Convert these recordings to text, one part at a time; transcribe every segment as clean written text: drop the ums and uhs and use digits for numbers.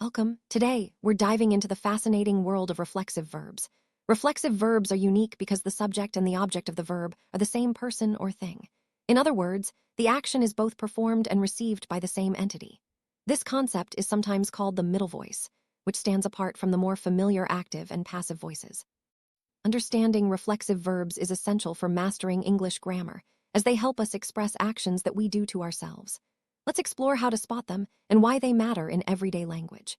Welcome. Today, we're diving into the fascinating world of reflexive verbs. Reflexive verbs are unique because the subject and the object of the verb are the same person or thing. In other words, the action is both performed and received by the same entity. This concept is sometimes called the middle voice, which stands apart from the more familiar active and passive voices. Understanding reflexive verbs is essential for mastering English grammar, as they help us express actions that we do to ourselves. Let's explore how to spot them and why they matter in everyday language.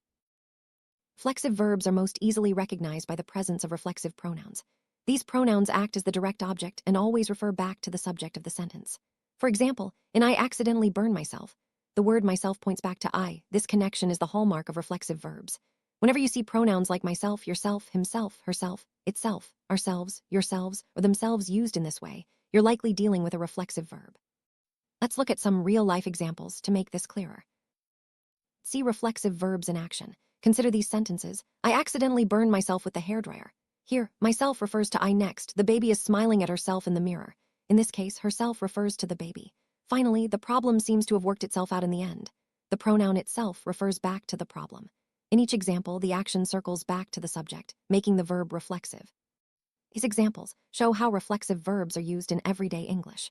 Flexive verbs are most easily recognized by the presence of reflexive pronouns. These pronouns act as the direct object and always refer back to the subject of the sentence. For example, in I accidentally burned myself, the word myself points back to I. This connection is the hallmark of reflexive verbs. Whenever you see pronouns like myself, yourself, himself, herself, itself, ourselves, yourselves, or themselves used in this way, you're likely dealing with a reflexive verb. Let's look at some real-life examples to make this clearer. See reflexive verbs in action. Consider these sentences. I accidentally burned myself with the hairdryer. Here, myself refers to I next. The baby is smiling at herself in the mirror. In this case, herself refers to the baby. Finally, the problem seems to have worked itself out in the end. The pronoun itself refers back to the problem. In each example, the action circles back to the subject, making the verb reflexive. These examples show how reflexive verbs are used in everyday English.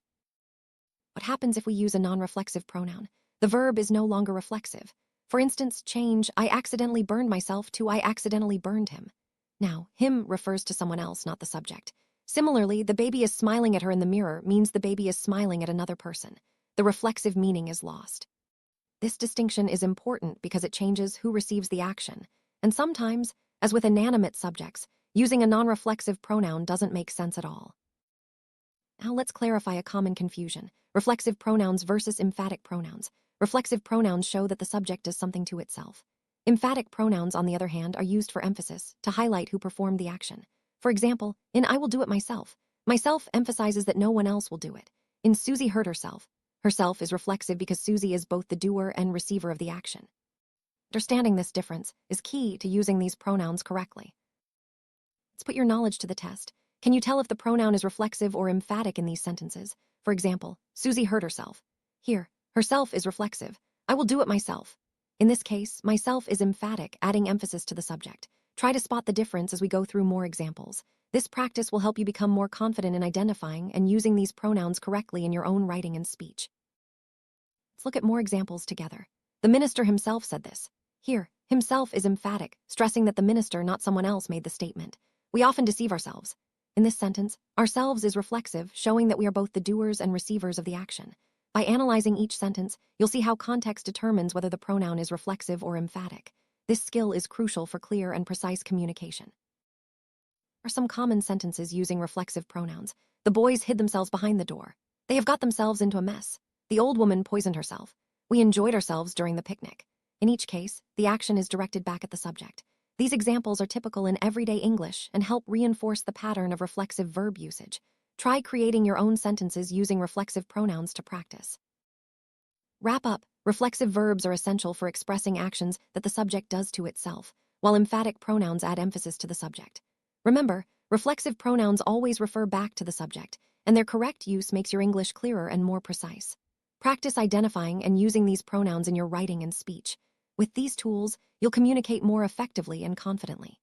What happens if we use a non-reflexive pronoun? The verb is no longer reflexive. For instance, change I accidentally burned myself to I accidentally burned him. Now, him refers to someone else, not the subject. Similarly, the baby is smiling at her in the mirror means the baby is smiling at another person. The reflexive meaning is lost. This distinction is important because it changes who receives the action. And sometimes, as with inanimate subjects, using a non-reflexive pronoun doesn't make sense at all. Now let's clarify a common confusion. Reflexive pronouns versus emphatic pronouns. Reflexive pronouns show that the subject does something to itself. Emphatic pronouns, on the other hand, are used for emphasis, to highlight who performed the action. For example, in I will do it myself, myself emphasizes that no one else will do it. In Susie hurt herself, herself is reflexive because Susie is both the doer and receiver of the action. Understanding this difference is key to using these pronouns correctly. Let's put your knowledge to the test. Can you tell if the pronoun is reflexive or emphatic in these sentences? For example, Susie hurt herself. Here, herself is reflexive. I will do it myself. In this case, myself is emphatic, adding emphasis to the subject. Try to spot the difference as we go through more examples. This practice will help you become more confident in identifying and using these pronouns correctly in your own writing and speech. Let's look at more examples together. The minister himself said this. Here, himself is emphatic, stressing that the minister, not someone else, made the statement. We often deceive ourselves. In this sentence, ourselves is reflexive, showing that we are both the doers and receivers of the action. By analyzing each sentence, you'll see how context determines whether the pronoun is reflexive or emphatic. This skill is crucial for clear and precise communication. Here are some common sentences using reflexive pronouns. The boys hid themselves behind the door. They have got themselves into a mess. The old woman poisoned herself. We enjoyed ourselves during the picnic. In each case, the action is directed back at the subject. These examples are typical in everyday English and help reinforce the pattern of reflexive verb usage. Try creating your own sentences using reflexive pronouns to practice. Wrap up. Reflexive verbs are essential for expressing actions that the subject does to itself, while emphatic pronouns add emphasis to the subject. Remember, reflexive pronouns always refer back to the subject, and their correct use makes your English clearer and more precise. Practice identifying and using these pronouns in your writing and speech. With these tools, you'll communicate more effectively and confidently.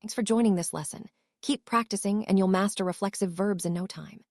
Thanks for joining this lesson. Keep practicing and you'll master reflexive verbs in no time.